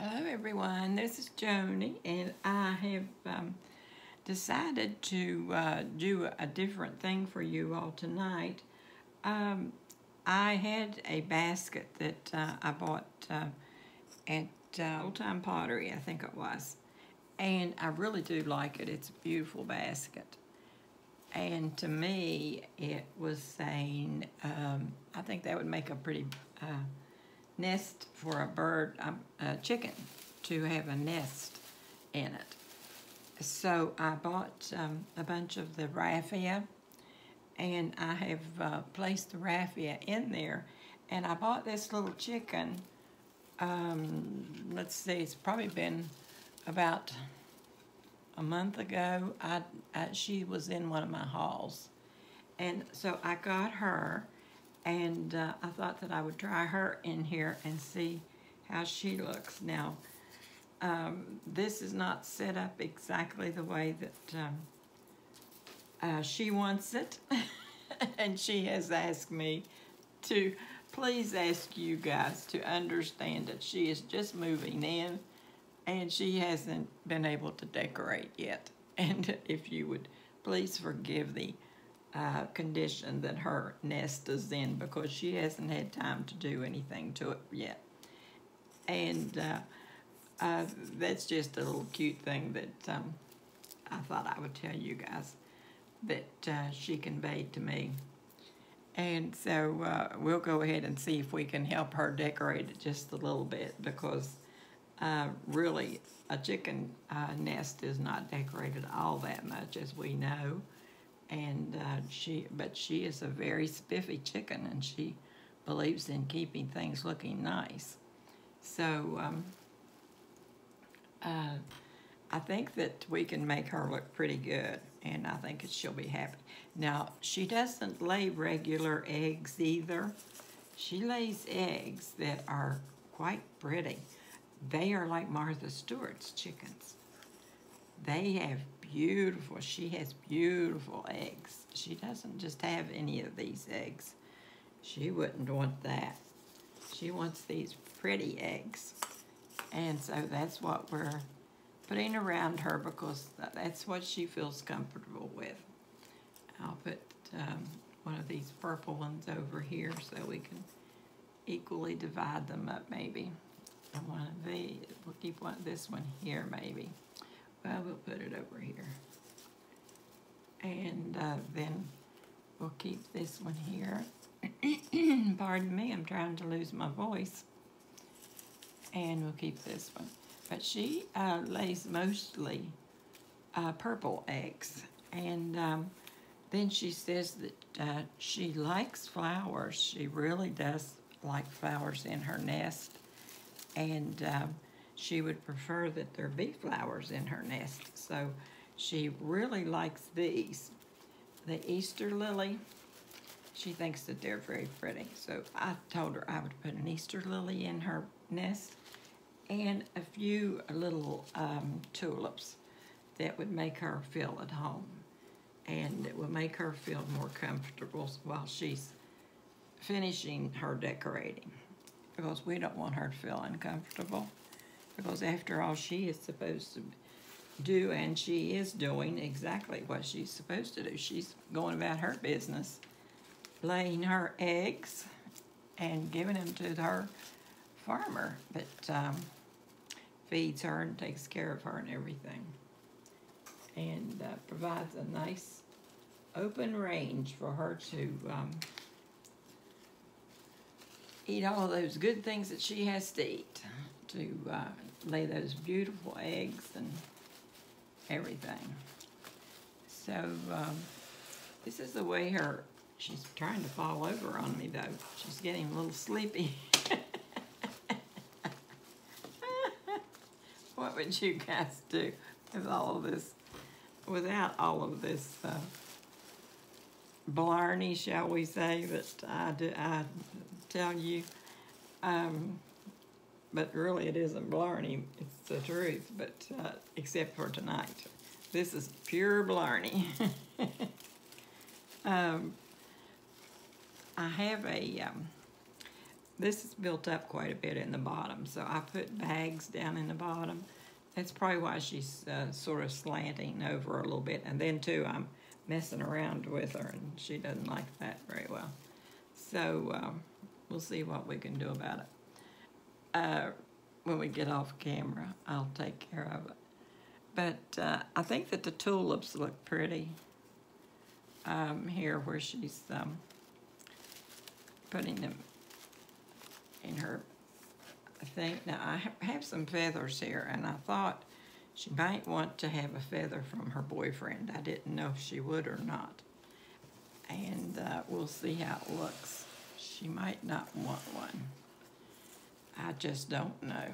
Hello everyone, this is Joni, and I have decided to do a different thing for you all tonight. I had a basket that I bought at Old Time Pottery, I think it was, and I really do like it. It's a beautiful basket. And to me, it was saying, I think that would make a pretty nest for a bird, a chicken, to have a nest in it. So I bought a bunch of the raffia, and I have placed the raffia in there. And I bought this little chicken, let's see, it's probably been about a month ago. She was in one of my hauls. And so I got her, and I thought that I would try her in here and see how she looks. Now, this is not set up exactly the way that she wants it. And she has asked me to please ask you guys to understand that she is just moving in and she hasn't been able to decorate yet. And if you would please forgive the condition that her nest is in, because she hasn't had time to do anything to it yet. And that's just a little cute thing that I thought I would tell you guys that she conveyed to me. And so we'll go ahead and see if we can help her decorate it just a little bit, because really a chicken nest is not decorated all that much, as we know. And but she is a very spiffy chicken, and she believes in keeping things looking nice. So I think that we can make her look pretty good, and I think she'll be happy. Now, she doesn't lay regular eggs either. She lays eggs that are quite pretty. They are like Martha Stewart's chickens. They have she has beautiful eggs. She doesn't just have any of these eggs. She wouldn't want that. She wants these pretty eggs. And so that's what we're putting around her, because that's what she feels comfortable with. I'll put one of these purple ones over here so we can equally divide them up maybe. And one of these, we'll keep this one here maybe. Well, we'll put it over here. And then we'll keep this one here. Pardon me, I'm trying to lose my voice. And we'll keep this one. But she lays mostly purple eggs. And then she says that she likes flowers. She really does like flowers in her nest. And she would prefer that there be flowers in her nest. So she really likes these. The Easter lily, she thinks that they're very pretty. So I told her I would put an Easter lily in her nest and a few little tulips that would make her feel at home. And it will make her feel more comfortable while she's finishing her decorating. Because we don't want her to feel uncomfortable. Because after all, she is supposed to do, and she is doing exactly what she's supposed to do. She's going about her business, laying her eggs and giving them to her farmer that feeds her and takes care of her and everything. And provides a nice open range for her to eat all those good things that she has to eat, to lay those beautiful eggs and everything. So this is the way she's trying to fall over on me though. She's getting a little sleepy. What would you guys do with all of this, without all of this blarney, shall we say, that I tell you? But really it isn't blarney, it's the truth, but except for tonight. This is pure blarney. I have this is built up quite a bit in the bottom, so I put bags down in the bottom. That's probably why she's sort of slanting over a little bit. And then, too, I'm messing around with her, and she doesn't like that very well. So we'll see what we can do about it. When we get off camera, I'll take care of it. But I think that the tulips look pretty here where she's putting them in her thing. Now, I have some feathers here, and I thought she might want to have a feather from her boyfriend. I didn't know if she would or not. And we'll see how it looks. She might not want one. I just don't know.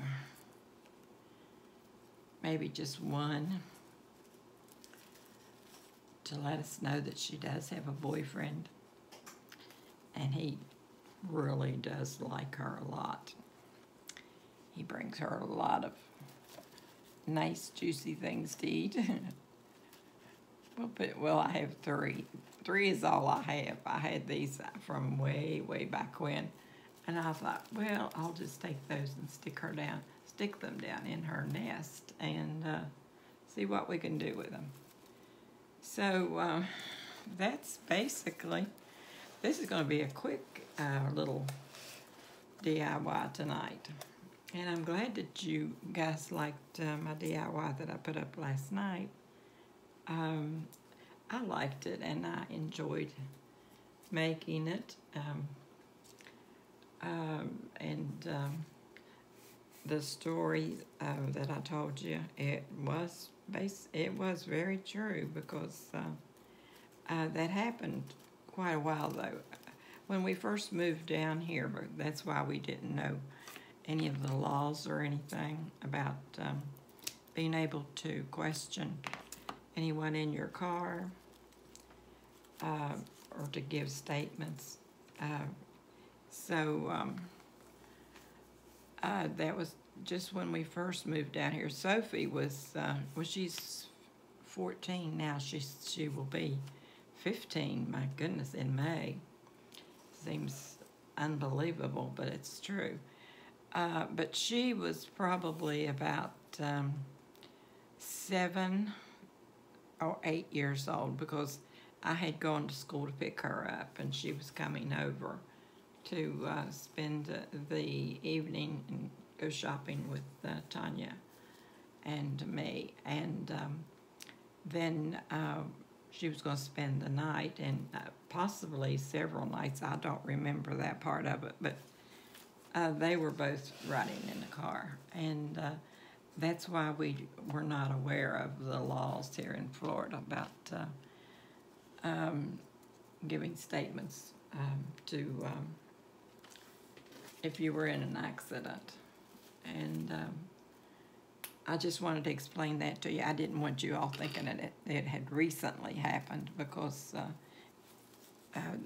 Maybe just one to let us know that she does have a boyfriend. And he really does like her a lot. He brings her a lot of nice, juicy things to eat. Well, I have 3. 3 is all I have. I had these from way, way back when. And I thought, well, I'll just take those and stick them down in her nest and see what we can do with them. So that's basically, this is going to be a quick little DIY tonight. And I'm glad that you guys liked my DIY that I put up last night. I liked it and I enjoyed making it. The story that I told you, it was very true because that happened quite a while though. When we first moved down here, but that's why we didn't know any of the laws or anything about being able to question anyone in your car or to give statements. That was just when we first moved down here. Sophie was, she's 14 now. She will be 15, my goodness, in May. Seems unbelievable, but it's true. But she was probably about 7 or 8 years old because I had gone to school to pick her up, and she was coming over to spend the evening and go shopping with Tanya and me. And then she was going to spend the night and possibly several nights. I don't remember that part of it, but they were both riding in the car. And that's why we were not aware of the laws here in Florida about giving statements to if you were in an accident. And I just wanted to explain that to you. I didn't want you all thinking that it had recently happened because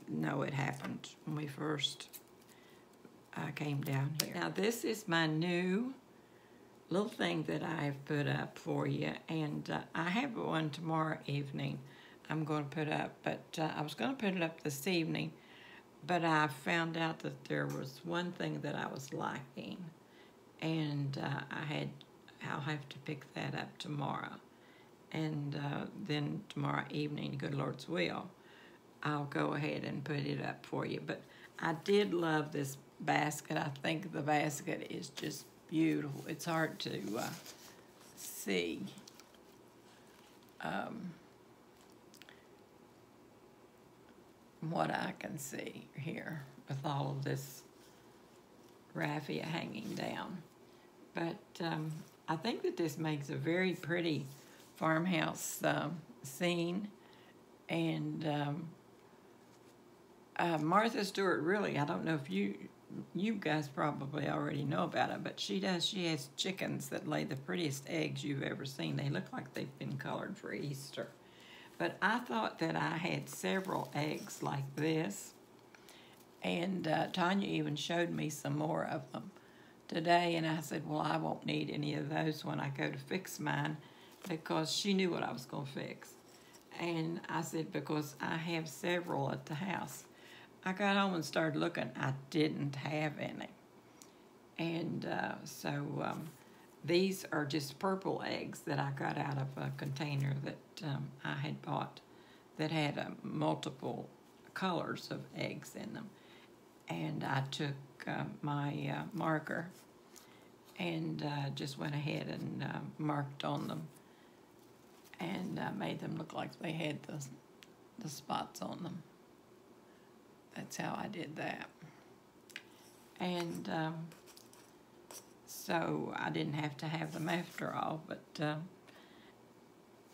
no, it happened when we first came down here. Now this is my new little thing that I have put up for you, and I have one tomorrow evening I'm going to put up, but I was going to put it up this evening, but I found out that there was one thing that I was lacking, and I'll have to pick that up tomorrow. And then tomorrow evening, good Lord's will, I'll go ahead and put it up for you. But I did love this basket. I think the basket is just beautiful. It's hard to see. What I can see here with all of this raffia hanging down. But I think that this makes a very pretty farmhouse scene. And Martha Stewart, really, I don't know if you guys probably already know about it, but she does. She has chickens that lay the prettiest eggs you've ever seen. They look like they've been colored for Easter. But I thought that I had several eggs like this, and Tanya even showed me some more of them today, and I said, well, I won't need any of those when I go to fix mine, because she knew what I was going to fix. And I said, because I have several at the house. I got home and started looking. I didn't have any. And these are just purple eggs that I got out of a container that I had bought that had multiple colors of eggs in them. And I took my marker and just went ahead and marked on them and made them look like they had the spots on them. That's how I did that. And so I didn't have to have them after all, but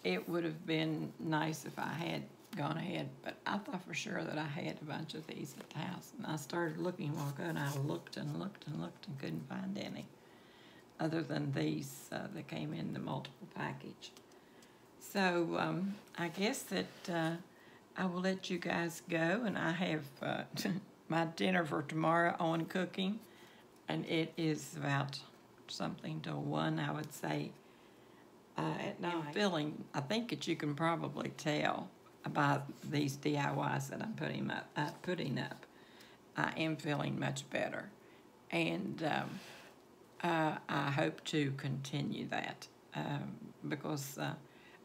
it would have been nice if I had gone ahead, but I thought for sure that I had a bunch of these at the house. And I started looking a while ago, and I looked and looked and looked and couldn't find any other than these that came in the multiple package. So I guess that I will let you guys go, and I have my dinner for tomorrow on cooking, and it is about something till 1, I would say, at night. I'm feeling, I think that you can probably tell about these DIYs that I'm putting up. I am feeling much better, and I hope to continue that because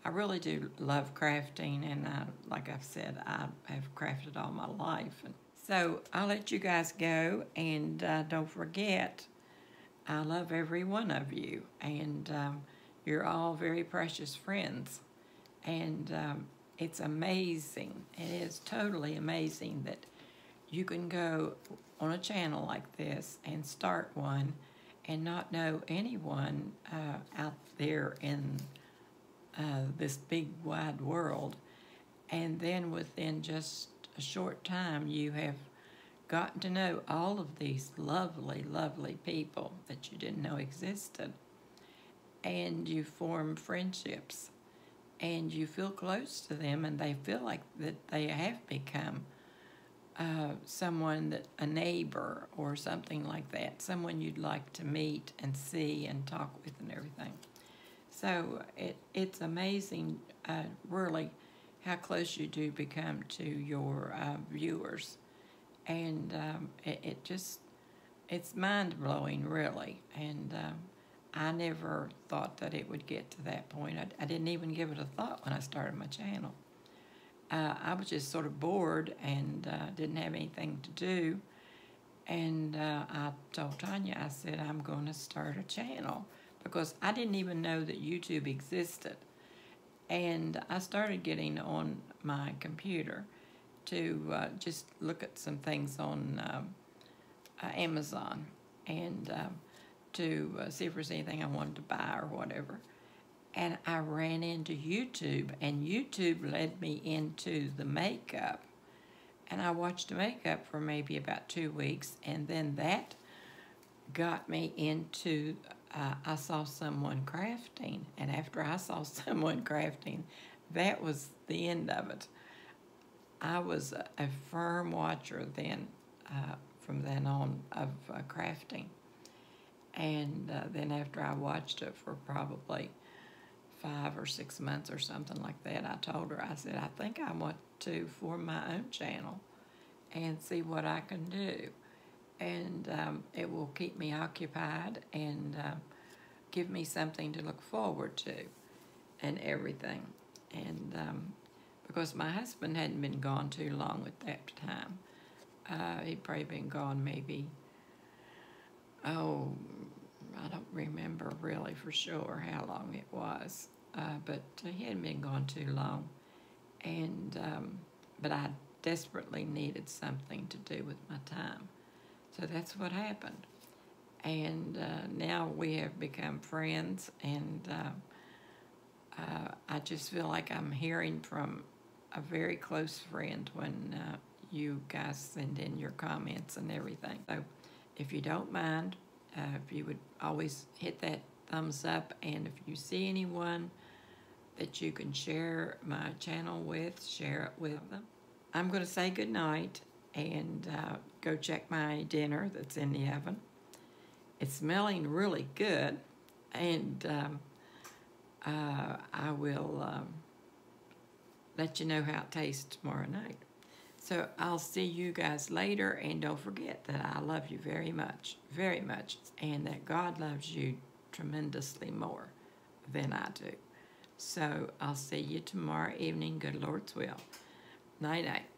I really do love crafting, and like I've said, I have crafted all my life. And so I'll let you guys go, and don't forget, I love every one of you, and you're all very precious friends, and it's amazing. It is totally amazing that you can go on a channel like this and start one and not know anyone out there in this big wide world, and then within just a short time you have gotten to know all of these lovely, lovely people that you didn't know existed, and you form friendships, and you feel close to them, and they feel like that they have become someone that, a neighbor or something like that, someone you'd like to meet and see and talk with and everything. So it's amazing, really, how close you do become to your viewers, and it's mind-blowing, really, and I never thought that it would get to that point. I didn't even give it a thought when I started my channel. I was just sort of bored and didn't have anything to do, and I told Tanya, I said, I'm going to start a channel, because I didn't even know that YouTube existed. And I started getting on my computer to just look at some things on Amazon, and to see if there's anything I wanted to buy or whatever. And I ran into YouTube, and YouTube led me into the makeup. And I watched makeup for maybe about 2 weeks, and then that got me into I saw someone crafting, and after I saw someone crafting, that was the end of it. I was a firm watcher then, from then on, of crafting. And then after I watched it for probably 5 or 6 months or something like that, I told her, I said, I think I want to form my own channel and see what I can do. And it will keep me occupied and give me something to look forward to and everything. And because my husband hadn't been gone too long at that time. He'd probably been gone maybe, I don't remember really for sure how long it was. But he hadn't been gone too long. And but I desperately needed something to do with my time. So that's what happened. And now we have become friends, and I just feel like I'm hearing from a very close friend when you guys send in your comments and everything. So if you don't mind, if you would always hit that thumbs up, and if you see anyone that you can share my channel with, share it with them. I'm going to say goodnight and go check my dinner that's in the oven. It's smelling really good, and I will let you know how it tastes tomorrow night. So I'll see you guys later, and don't forget that I love you very much, and that God loves you tremendously more than I do. So I'll see you tomorrow evening, good Lord's will. Night-night.